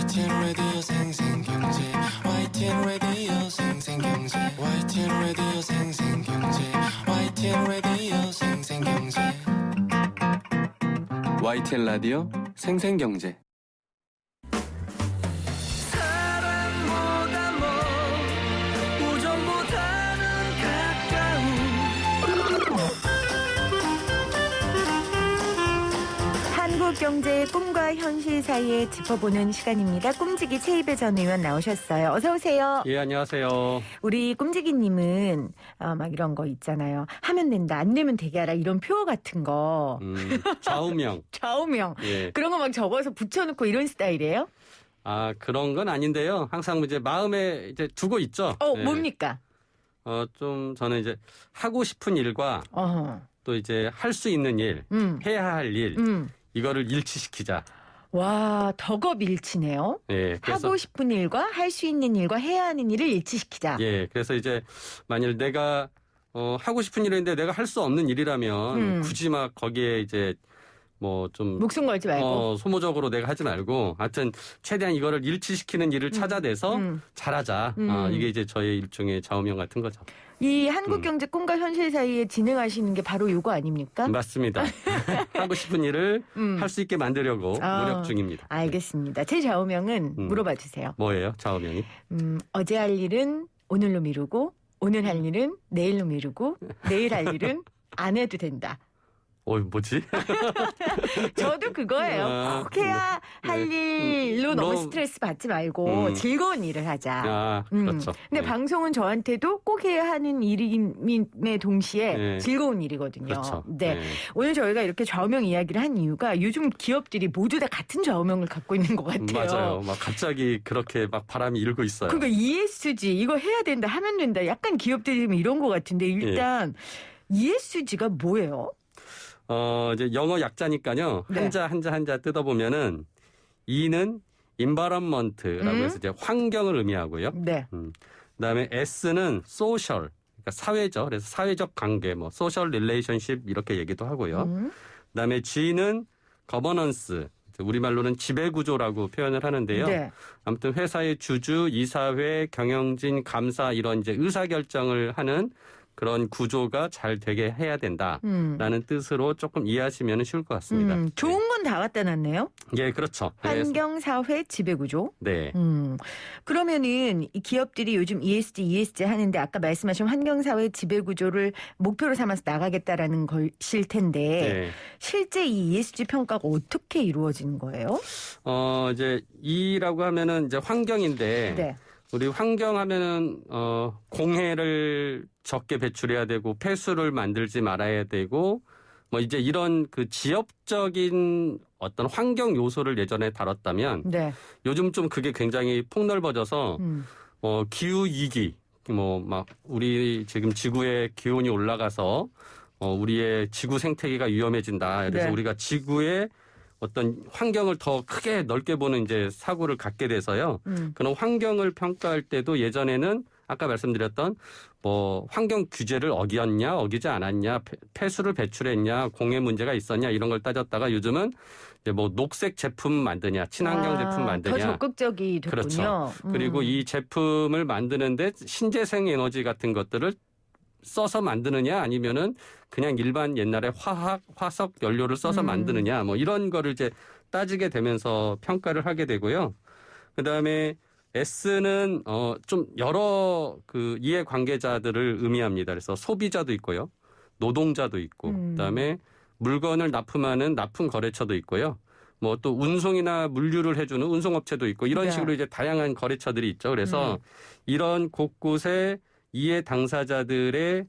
YTN 라디오 생생경제 YTN 라디오 생생경제 YTN 라디오 생생경제 YTN 라디오 생생경제 YTN 라디오 생생경제 사랑보다 먼 우정보다는 가까운 한국 경제의 꿈과 현실 사이에 짚어보는 시간입니다. 꿈지기 최이배 전 의원 나오셨어요. 어서 오세요. 예, 안녕하세요. 우리 꿈지기님은 막 이런 거 있잖아요. 하면 된다, 안 되면 되게 하라 이런 표 같은 거. 좌우명. 좌우명. 예. 그런 거 막 적어서 붙여놓고 이런 스타일이에요? 아, 그런 건 아닌데요. 항상 이제 마음에 이제 두고 있죠. 예. 뭡니까? 좀 저는 이제 하고 싶은 일과 또 이제 할 수 있는 일, 해야 할 일, 이거를 일치시키자. 와, 덕업일치네요. 예, 그래서 하고 싶은 일과 할 수 있는 일과 해야 하는 일을 일치시키자. 예, 그래서 이제 만일 내가 하고 싶은 일인데 내가 할 수 없는 일이라면 굳이 막 거기에 이제 뭐 좀 목숨 걸지 말고. 소모적으로 내가 하지 말고 하여튼 최대한 이거를 일치시키는 일을 찾아내서 잘하자. 이게 이제 저의 일종의 좌우명 같은 거죠. 이 한국경제 꿈과 현실 사이에 진행하시는 게 바로 이거 아닙니까? 맞습니다. 하고 싶은 일을 할 수 있게 만들려고 노력 중입니다. 알겠습니다. 제 좌우명은 물어봐 주세요. 뭐예요? 좌우명이? 어제 할 일은 오늘로 미루고 오늘 할 일은 내일로 미루고 내일 할 일은 안 해도 된다. 뭐지? 저도 그거예요. 꼭 해야 할 일로 너무 스트레스 받지 말고 즐거운 일을 하자. 그렇죠. 근데 방송은 저한테도 꼭 해야 하는 일임에 동시에 즐거운 일이거든요. 그렇죠. 네. 오늘 저희가 이렇게 좌우명 이야기를 한 이유가 요즘 기업들이 모두 다 같은 좌우명을 갖고 있는 것 같아요. 맞아요. 막 갑자기 그렇게 막 바람이 일고 있어요. 그러니까 ESG 이거 해야 된다 하면 된다. 약간 기업들이 좀 이런 것 같은데 일단 ESG가 뭐예요? 이제 영어 약자니까요. 네. 한자 뜯어보면은 E는 environment라고 해서 이제 환경을 의미하고요. 네. 그다음에 S는 social, 그러니까 사회죠. 그래서 사회적 관계, 뭐 social relationship 이렇게 얘기도 하고요. 그다음에 G는 governance, 우리말로는 지배구조라고 표현을 하는데요. 네. 아무튼 회사의 주주, 이사회, 경영진, 감사 이런 이제 의사결정을 하는 그런 구조가 잘 되게 해야 된다라는 뜻으로 조금 이해하시면 쉬울 것 같습니다. 좋은 건 다 갖다 놨네요. 예, 그렇죠. 환경, 사회, 지배구조. 네. 그러면은 이 기업들이 요즘 ESG 하는데 아까 말씀하신 환경, 사회, 지배구조를 목표로 삼아서 나가겠다라는 것일 텐데 실제 이 ESG 평가가 어떻게 이루어지는 거예요? 이제 E라고 하면은 이제 환경인데. 네. 우리 환경하면은 공해를 적게 배출해야 되고 폐수를 만들지 말아야 되고 뭐 이제 이런 그 지역적인 어떤 환경 요소를 예전에 다뤘다면 요즘 좀 그게 굉장히 폭넓어져서 기후 위기 뭐 막 우리 지금 지구의 기온이 올라가서 우리의 지구 생태계가 위험해진다. 그래서 우리가 지구의 어떤 환경을 더 크게 넓게 보는 이제 사고를 갖게 돼서요. 그런 환경을 평가할 때도 예전에는 아까 말씀드렸던 뭐 환경 규제를 어겼냐, 어기지 않았냐, 폐수를 배출했냐, 공해 문제가 있었냐 이런 걸 따졌다가 요즘은 이제 뭐 녹색 제품 만드냐, 친환경 제품 만드냐. 더 적극적이 됐군요. 그렇죠. 그리고 이 제품을 만드는데 신재생 에너지 같은 것들을 써서 만드느냐 아니면은 그냥 일반 옛날에 화석 연료를 써서 만드느냐 뭐 이런 거를 이제 따지게 되면서 평가를 하게 되고요. 그다음에 S는 좀 여러 그 이해 관계자들을 의미합니다. 그래서 소비자도 있고요. 노동자도 있고 그다음에 물건을 납품하는 납품 거래처도 있고요. 뭐 또 운송이나 물류를 해주는 운송업체도 있고 이런 식으로 이제 다양한 거래처들이 있죠. 그래서 이런 곳곳에 이해 당사자들의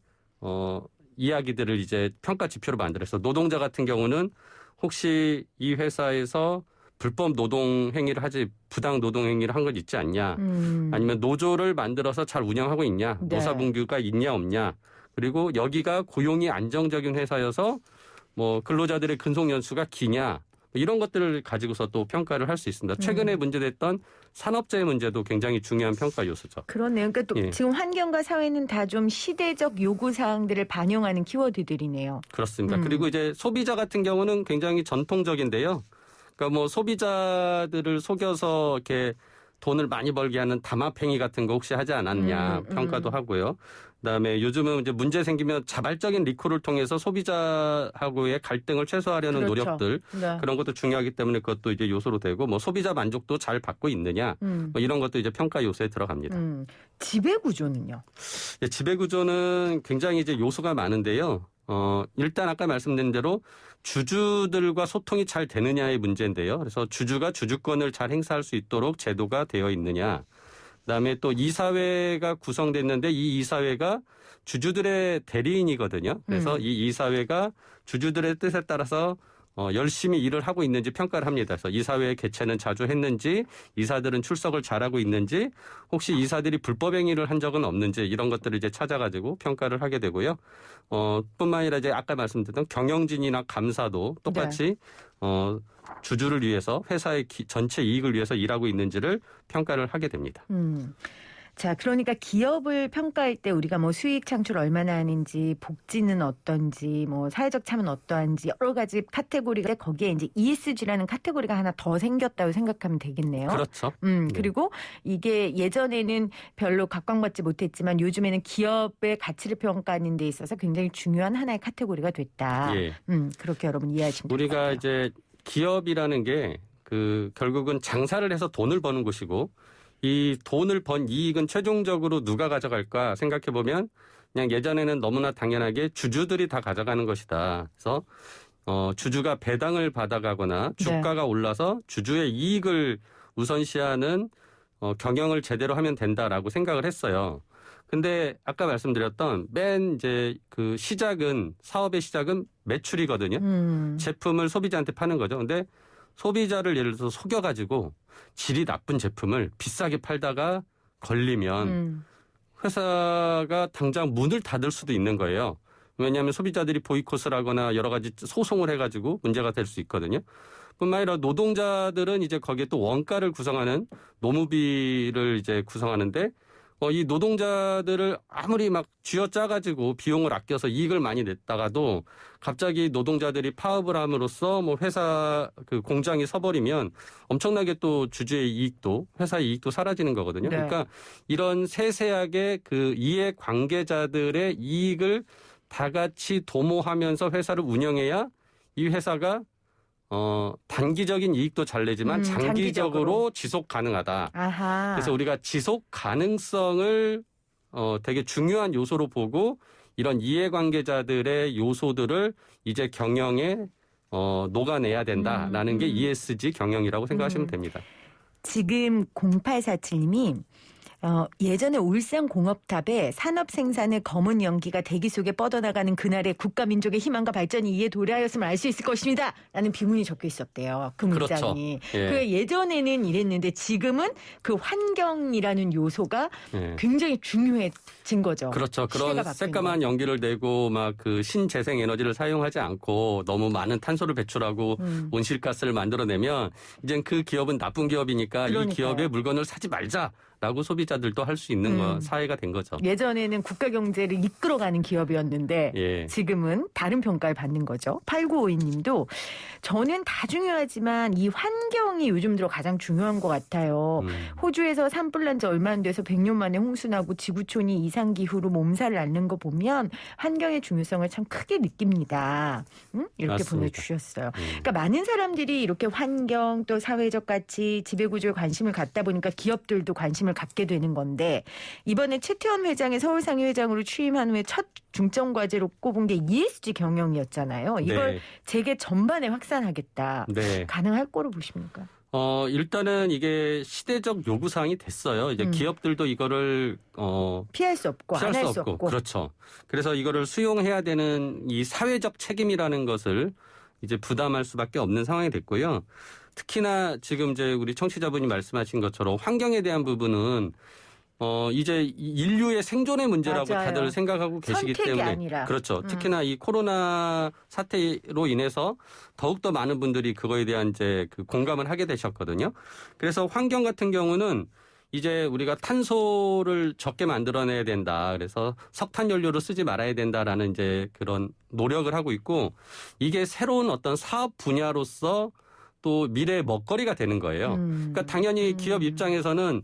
이야기들을 이제 평가 지표로 만들어서 노동자 같은 경우는 혹시 이 회사에서 불법 노동 행위를 하지 부당 노동 행위를 한 건 있지 않냐 아니면 노조를 만들어서 잘 운영하고 있냐 노사분규가 있냐 없냐 그리고 여기가 고용이 안정적인 회사여서 뭐 근로자들의 근속 연수가 기냐 이런 것들을 가지고서 또 평가를 할 수 있습니다. 최근에 문제됐던 산업재해 문제도 굉장히 중요한 평가 요소죠. 그렇네요. 그러니까 또 지금 환경과 사회는 다 좀 시대적 요구사항들을 반영하는 키워드들이네요. 그렇습니다. 그리고 이제 소비자 같은 경우는 굉장히 전통적인데요. 그러니까 그러니까 뭐 소비자들을 속여서 이렇게 돈을 많이 벌게 하는 담합행위 같은 거 혹시 하지 않았냐 평가도 하고요. 그다음에 요즘은 이제 문제 생기면 자발적인 리콜을 통해서 소비자하고의 갈등을 최소화하려는 그렇죠. 노력들 네. 그런 것도 중요하기 때문에 그것도 이제 요소로 되고 뭐 소비자 만족도 잘 받고 있느냐 뭐 이런 것도 이제 평가 요소에 들어갑니다. 지배 구조는요? 예, 지배 구조는 굉장히 이제 요소가 많은데요. 일단 아까 말씀드린 대로 주주들과 소통이 잘 되느냐의 문제인데요. 그래서 주주가 주주권을 잘 행사할 수 있도록 제도가 되어 있느냐. 그다음에 또 이사회가 구성됐는데 이 이사회가 주주들의 대리인이거든요. 그래서 이 이사회가 주주들의 뜻에 따라서 열심히 일을 하고 있는지 평가를 합니다. 그래서 이사회 개최는 자주 했는지, 이사들은 출석을 잘하고 있는지, 혹시 이사들이 불법 행위를 한 적은 없는지 이런 것들을 이제 찾아가지고 평가를 하게 되고요. 뿐만 아니라 이제 아까 말씀드렸던 경영진이나 감사도 똑같이 주주를 위해서 회사의 전체 이익을 위해서 일하고 있는지를 평가를 하게 됩니다. 자, 그러니까 기업을 평가할 때 우리가 뭐 수익 창출 얼마나 하는지, 복지는 어떤지, 뭐 사회적 참여는 어떠한지 여러 가지 카테고리가 거기에 이제 ESG라는 카테고리가 하나 더 생겼다고 생각하면 되겠네요. 그렇죠. 그리고 이게 예전에는 별로 각광받지 못했지만 요즘에는 기업의 가치를 평가하는 데 있어서 굉장히 중요한 하나의 카테고리가 됐다. 예. 그렇게 여러분 이해하시면 될 것 우리가 같아요. 이제 기업이라는 게 결국은 장사를 해서 돈을 버는 곳이고 이 돈을 번 이익은 최종적으로 누가 가져갈까 생각해 보면 그냥 예전에는 너무나 당연하게 주주들이 다 가져가는 것이다. 그래서 주주가 배당을 받아가거나 주가가 올라서 주주의 이익을 우선시하는 경영을 제대로 하면 된다라고 생각을 했어요. 근데 아까 말씀드렸던 맨 이제 그 사업의 시작은 매출이거든요. 제품을 소비자한테 파는 거죠. 근데 소비자를 예를 들어서 속여가지고 질이 나쁜 제품을 비싸게 팔다가 걸리면 회사가 당장 문을 닫을 수도 있는 거예요. 왜냐하면 소비자들이 보이콧을 하거나 여러 가지 소송을 해가지고 문제가 될 수 있거든요. 뿐만 아니라 노동자들은 이제 거기에 또 원가를 구성하는 노무비를 이제 구성하는데 이 노동자들을 아무리 막 쥐어짜가지고 비용을 아껴서 이익을 많이 냈다가도 갑자기 노동자들이 파업을 함으로써 뭐 회사 공장이 서버리면 엄청나게 또 주주의 이익도 회사의 이익도 사라지는 거거든요. 네. 그러니까 이런 세세하게 이해 관계자들의 이익을 다 같이 도모하면서 회사를 운영해야 이 회사가 단기적인 이익도 잘 내지만 장기적으로 지속 가능하다. 아하. 그래서 우리가 지속 가능성을 되게 중요한 요소로 보고 이런 이해관계자들의 요소들을 이제 경영에 녹아내야 된다라는 게 ESG 경영이라고 생각하시면 됩니다. 지금 0847님이 예전에 울산공업탑에 산업 생산의 검은 연기가 대기 속에 뻗어나가는 그날의 국가민족의 희망과 발전이 이에 도래하였음을 알 수 있을 것입니다. 라는 비문이 적혀 있었대요. 그 문장이. 그렇죠. 예. 예전에는 이랬는데 지금은 그 환경이라는 요소가 예. 굉장히 중요해진 거죠. 그렇죠. 그런 시대가 바뀌는 새까만 연기를 내고 막 신재생 에너지를 사용하지 않고 너무 많은 탄소를 배출하고 온실가스를 만들어내면 이젠 그 기업은 나쁜 기업이니까 그러니까요. 이 기업의 물건을 사지 말자라고 소비자들도 할 수 있는 사회가 된 거죠. 예전에는 국가 경제를 이끌어가는 기업이었는데 예. 지금은 다른 평가를 받는 거죠. 8952님도 저는 다 중요하지만 이 환경이 요즘 들어 가장 중요한 것 같아요. 호주에서 산불 난 지 얼마 안 돼서 100년 만에 홍수나고 지구촌이 이상기후로 몸살을 앓는 거 보면 환경의 중요성을 참 크게 느낍니다. 이렇게 맞습니다. 보내주셨어요. 그러니까 많은 사람들이 이렇게 환경 또 사회적 가치 지배구조에 관심을 갖다 보니까 기업들도 관심을 갖게 되는 건데 이번에 최태원 회장이 서울상해 회장으로 취임한 후에 첫 중점 과제로 꼽은 게 ESG 경영이었잖아요. 이걸 네. 재계 전반에 확산하겠다. 네. 가능할 거로 보십니까? 일단은 이게 시대적 요구사항이 됐어요. 이제 기업들도 이거를 피할 수 없고 안 할 수 없고. 그렇죠. 그래서 이거를 수용해야 되는 이 사회적 책임이라는 것을 이제 부담할 수밖에 없는 상황이 됐고요. 특히나 지금 이제 우리 청취자분이 말씀하신 것처럼 환경에 대한 부분은 이제 인류의 생존의 문제라고 맞아요. 다들 생각하고 계시기 선택이 때문에 아니라. 그렇죠. 특히나 이 코로나 사태로 인해서 더욱더 많은 분들이 그거에 대한 이제 공감을 하게 되셨거든요. 그래서 환경 같은 경우는 이제 우리가 탄소를 적게 만들어내야 된다. 그래서 석탄 연료를 쓰지 말아야 된다라는 이제 그런 노력을 하고 있고 이게 새로운 어떤 사업 분야로서 또 미래의 먹거리가 되는 거예요. 그러니까 당연히 기업 입장에서는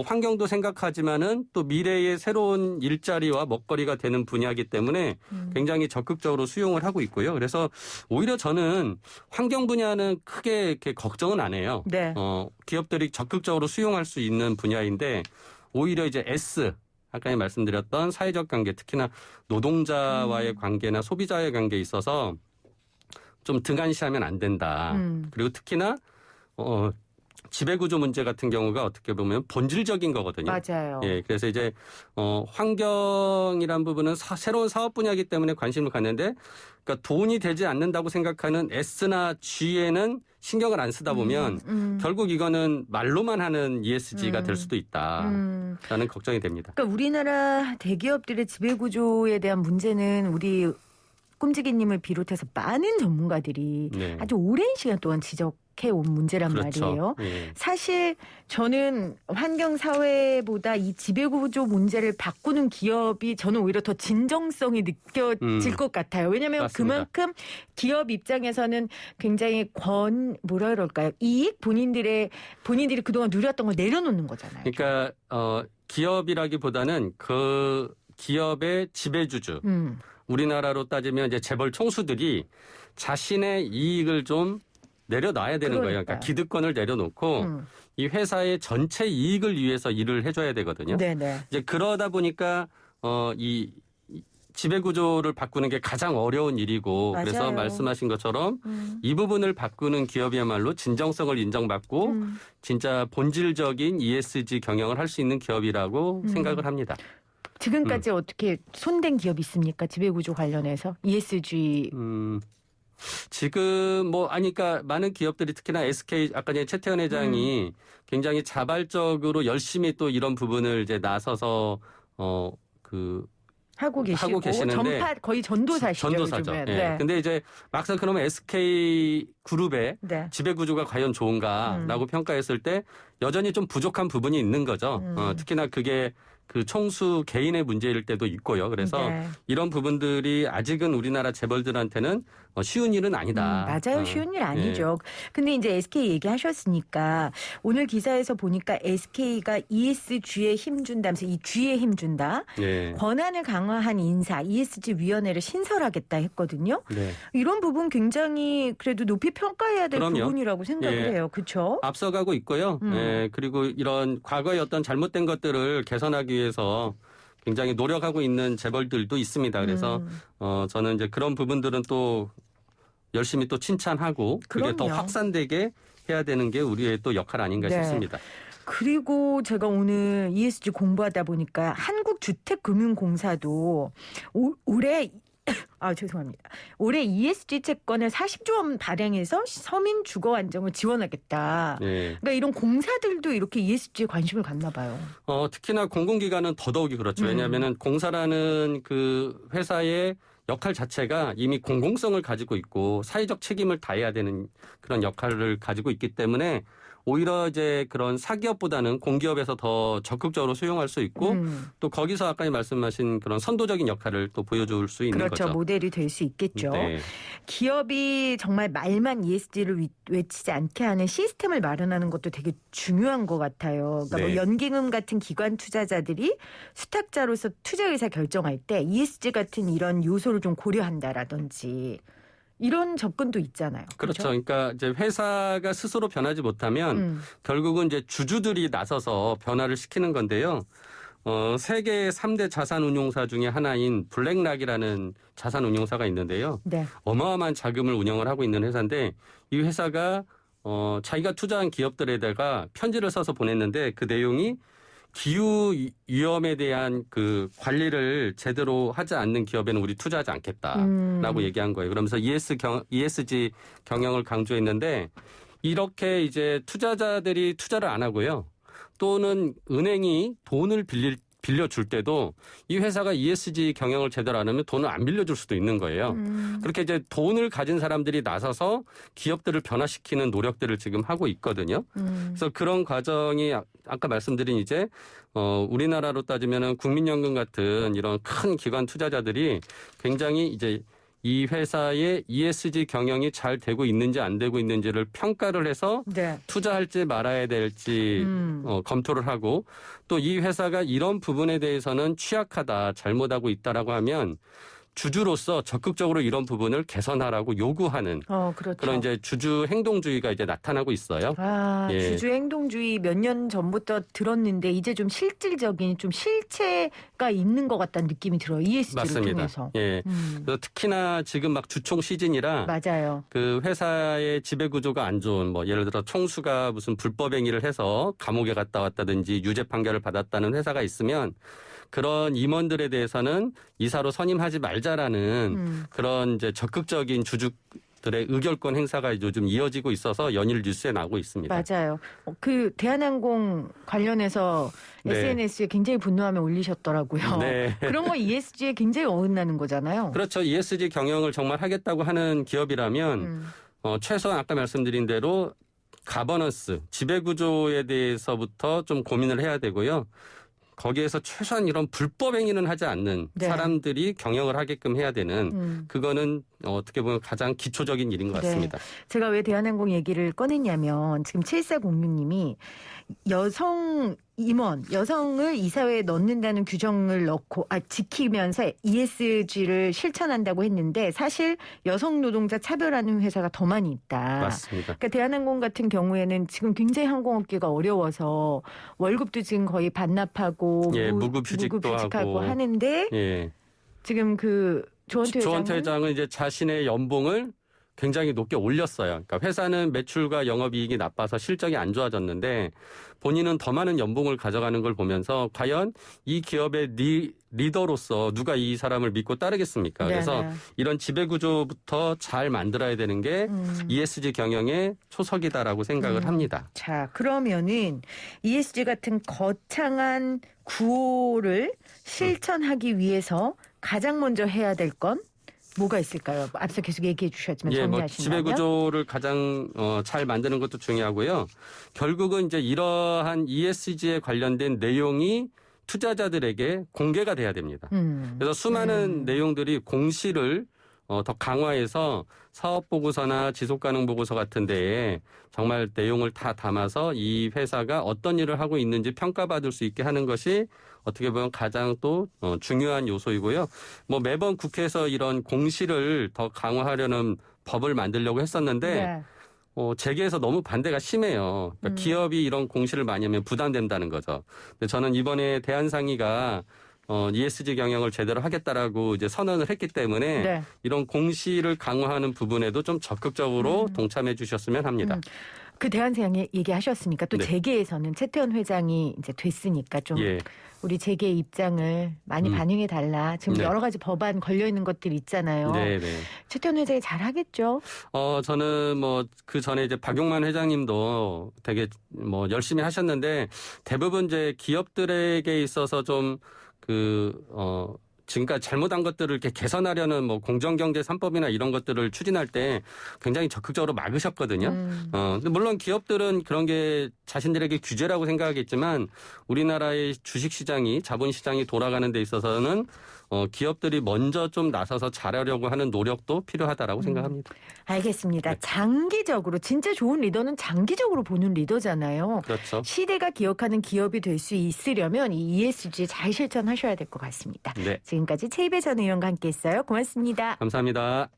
환경도 생각하지만은 또 미래의 새로운 일자리와 먹거리가 되는 분야이기 때문에 굉장히 적극적으로 수용을 하고 있고요. 그래서 오히려 저는 환경 분야는 크게 이렇게 걱정은 안 해요. 네. 기업들이 적극적으로 수용할 수 있는 분야인데 오히려 이제 S 아까 말씀드렸던 사회적 관계 특히나 노동자와의 관계나 소비자의 관계에 있어서 좀 등한시하면 안 된다. 그리고 특히나 지배구조 문제 같은 경우가 어떻게 보면 본질적인 거거든요. 맞아요. 예, 그래서 이제 환경이란 부분은 새로운 사업 분야이기 때문에 관심을 갖는데, 그러니까 돈이 되지 않는다고 생각하는 S나 G에는 신경을 안 쓰다 보면 결국 이거는 말로만 하는 ESG가 될 수도 있다라는 걱정이 됩니다. 그러니까 우리나라 대기업들의 지배구조에 대한 문제는 우리 꼼지기님을 비롯해서 많은 전문가들이 네. 아주 오랜 시간 동안 지적해온 문제란 그렇죠. 말이에요. 예. 사실 저는 환경사회보다 이 지배구조 문제를 바꾸는 기업이 저는 오히려 더 진정성이 느껴질 것 같아요. 왜냐하면 맞습니다. 그만큼 기업 입장에서는 굉장히 뭐라 그럴까요? 이익 본인들이 그동안 누렸던 걸 내려놓는 거잖아요. 그러니까 기업이라기보다는 그 기업의 지배주주. 우리나라로 따지면 이제 재벌 총수들이 자신의 이익을 좀 내려놔야 되는 거예요. 그러니까 기득권을 내려놓고 이 회사의 전체 이익을 위해서 일을 해줘야 되거든요. 네네. 이제 그러다 보니까 이 지배구조를 바꾸는 게 가장 어려운 일이고 맞아요. 그래서 말씀하신 것처럼 이 부분을 바꾸는 기업이야말로 진정성을 인정받고 진짜 본질적인 ESG 경영을 할 수 있는 기업이라고 생각을 합니다. 지금까지 어떻게 손댄 기업 있습니까? 지배구조 관련해서 ESG. 지금 그러니까 많은 기업들이 특히나 SK 아까 전에 최태원 회장이 굉장히 자발적으로 열심히 또 이런 부분을 이제 나서서 하고 계시는데 거의 전도사시죠. 전도사죠. 요즘엔. 예. 네. 근데 이제 막상 그러면 SK 그룹의 네. 지배구조가 과연 좋은가라고 평가했을 때 여전히 좀 부족한 부분이 있는 거죠. 특히나 그게 그 총수 개인의 문제일 때도 있고요. 그래서 네. 이런 부분들이 아직은 우리나라 재벌들한테는 쉬운 일은 아니다. 맞아요. 쉬운 일 아니죠. 근데 이제 SK 얘기하셨으니까 오늘 기사에서 보니까 SK가 ESG에 힘준다면서 이 G에 힘준다. 네. 권한을 강화한 인사 ESG 위원회를 신설하겠다 했거든요. 네. 이런 부분 굉장히 그래도 높이 평가해야 될 그럼요. 부분이라고 생각을 예. 해요. 그렇죠? 앞서가고 있고요. 예, 그리고 이런 과거의 어떤 잘못된 것들을 개선하기 위해서 굉장히 노력하고 있는 재벌들도 있습니다. 그래서 저는 이제 그런 부분들은 또 열심히 또 칭찬하고 그게 더 그럼요. 확산되게 해야 되는 게 우리의 또 역할 아닌가 네. 싶습니다. 그리고 제가 오늘 ESG 공부하다 보니까 한국주택금융공사도 올해 죄송합니다. 올해 ESG 채권을 40조 원 발행해서 서민 주거 안정을 지원하겠다. 네. 그러니까 이런 공사들도 이렇게 ESG에 관심을 갖나 봐요. 특히나 공공기관은 더더욱이 그렇죠. 왜냐하면은 공사라는 그 회사의 역할 자체가 이미 공공성을 가지고 있고 사회적 책임을 다해야 되는 그런 역할을 가지고 있기 때문에 오히려 이제 그런 사기업보다는 공기업에서 더 적극적으로 수용할 수 있고 또 거기서 아까 말씀하신 그런 선도적인 역할을 또 보여줄 수 있는 그렇죠. 거죠. 모델이 될 수 있겠죠. 네. 기업이 정말 말만 ESG를 외치지 않게 하는 시스템을 마련하는 것도 되게 중요한 것 같아요. 그러니까 네. 뭐 연기금 같은 기관 투자자들이 수탁자로서 투자 의사 결정할 때 ESG 같은 이런 요소를 좀 고려한다라든지 이런 접근도 있잖아요. 그렇죠. 그렇죠? 그러니까 이제 회사가 스스로 변하지 못하면 결국은 이제 주주들이 나서서 변화를 시키는 건데요. 세계 3대 자산운용사 중에 하나인 블랙락이라는 자산운용사가 있는데요. 네. 어마어마한 자금을 운영을 하고 있는 회사인데 이 회사가 자기가 투자한 기업들에다가 편지를 써서 보냈는데 그 내용이 기후 위험에 대한 그 관리를 제대로 하지 않는 기업에는 우리 투자하지 않겠다라고 얘기한 거예요. 그러면서 ESG 경영을 강조했는데 이렇게 이제 투자자들이 투자를 안 하고요. 또는 은행이 돈을 빌려줄 때도 이 회사가 ESG 경영을 제대로 안 하면 돈을 안 빌려줄 수도 있는 거예요. 그렇게 이제 돈을 가진 사람들이 나서서 기업들을 변화시키는 노력들을 지금 하고 있거든요. 그래서 그런 과정이 아까 말씀드린 이제 우리나라로 따지면은 국민연금 같은 이런 큰 기관 투자자들이 굉장히 이제 이 회사의 ESG 경영이 잘 되고 있는지 안 되고 있는지를 평가를 해서 네. 투자할지 말아야 될지 검토를 하고 또 이 회사가 이런 부분에 대해서는 취약하다, 잘못하고 있다라고 하면 주주로서 적극적으로 이런 부분을 개선하라고 요구하는 그렇죠. 그런 이제 주주 행동주의가 이제 나타나고 있어요. 예. 주주 행동주의 몇 년 전부터 들었는데 이제 좀 실질적인 좀 실체가 있는 것 같다는 느낌이 들어요. ESG를 맞습니다. 통해서. 예. 그래서 특히나 지금 막 주총 시즌이라 맞아요. 그 회사의 지배 구조가 안 좋은 뭐 예를 들어 총수가 무슨 불법 행위를 해서 감옥에 갔다 왔다든지 유죄 판결을 받았다는 회사가 있으면 그런 임원들에 대해서는 이사로 선임하지 말자라는 그런 이제 적극적인 주주들의 의결권 행사가 요즘 이어지고 있어서 연일 뉴스에 나오고 있습니다. 맞아요. 그 대한항공 관련해서 네. SNS에 굉장히 분노함을 올리셨더라고요. 네. 그런 거 ESG에 굉장히 어긋나는 거잖아요. 그렇죠. ESG 경영을 정말 하겠다고 하는 기업이라면 최소한 아까 말씀드린 대로 가버넌스, 지배구조에 대해서부터 좀 고민을 해야 되고요. 거기에서 최소한 이런 불법 행위는 하지 않는 네. 사람들이 경영을 하게끔 해야 되는 그거는 어떻게 보면 가장 기초적인 일인 것 같습니다. 제가 왜 대한항공 얘기를 꺼냈냐면 지금 7406님이 여성 임원, 여성을 이사회에 넣는다는 규정을 지키면서 ESG를 실천한다고 했는데 사실 여성 노동자 차별하는 회사가 더 많이 있다. 맞습니다. 그러니까 대한항공 같은 경우에는 지금 굉장히 항공업계가 어려워서 월급도 지금 거의 반납하고 예, 무급휴직도 하고 하고 하는데 예. 지금 그 조원태 회장은 이제 자신의 연봉을 굉장히 높게 올렸어요. 그러니까 회사는 매출과 영업이익이 나빠서 실적이 안 좋아졌는데 본인은 더 많은 연봉을 가져가는 걸 보면서 과연 이 기업의 리더로서 누가 이 사람을 믿고 따르겠습니까? 그래서 이런 지배구조부터 잘 만들어야 되는 게 ESG 경영의 초석이다라고 생각을 합니다. 자, 그러면은 ESG 같은 거창한 구호를 실천하기 위해서 가장 먼저 해야 될 건 뭐가 있을까요? 앞서 계속 얘기해 주셨지만 정리하신다면. 지배구조를 가장 잘 만드는 것도 중요하고요. 결국은 이제 이러한 ESG에 관련된 내용이 투자자들에게 공개가 돼야 됩니다. 그래서 수많은 내용들이 공시를 더 강화해서 사업보고서나 지속가능보고서 같은 데에 정말 내용을 다 담아서 이 회사가 어떤 일을 하고 있는지 평가받을 수 있게 하는 것이 어떻게 보면 가장 또 중요한 요소이고요. 뭐 매번 국회에서 이런 공시를 더 강화하려는 법을 만들려고 했었는데 재계에서 너무 반대가 심해요. 그러니까 기업이 이런 공시를 많이 하면 부담된다는 거죠. 근데 저는 이번에 대한상의가 ESG 경영을 제대로 하겠다라고 이제 선언을 했기 때문에 이런 공시를 강화하는 부분에도 좀 적극적으로 동참해 주셨으면 합니다. 그 대한상의 얘기하셨으니까 또 재계에서는 최태원 회장이 이제 됐으니까 좀 우리 재계의 입장을 많이 반영해 달라. 지금 여러 가지 법안 걸려 있는 것들 있잖아요. 최태원 회장이 잘 하겠죠? 저는 뭐 그 전에 이제 박용만 회장님도 되게 뭐 열심히 하셨는데 대부분 이제 기업들에게 있어서 좀 지금까지 잘못한 것들을 이렇게 개선하려는 뭐 공정경제 3법이나 이런 것들을 추진할 때 굉장히 적극적으로 막으셨거든요. 근데 물론 기업들은 그런 게 자신들에게 규제라고 생각하겠지만 우리나라의 주식시장이 자본시장이 돌아가는 데 있어서는 기업들이 먼저 좀 나서서 잘하려고 하는 노력도 필요하다라고 생각합니다. 알겠습니다. 장기적으로 진짜 좋은 리더는 장기적으로 보는 리더잖아요. 그렇죠. 시대가 기억하는 기업이 될 수 있으려면 이 ESG 잘 실천하셔야 될 것 같습니다. 지금까지 최이배 전 의원과 함께했어요. 고맙습니다. 감사합니다.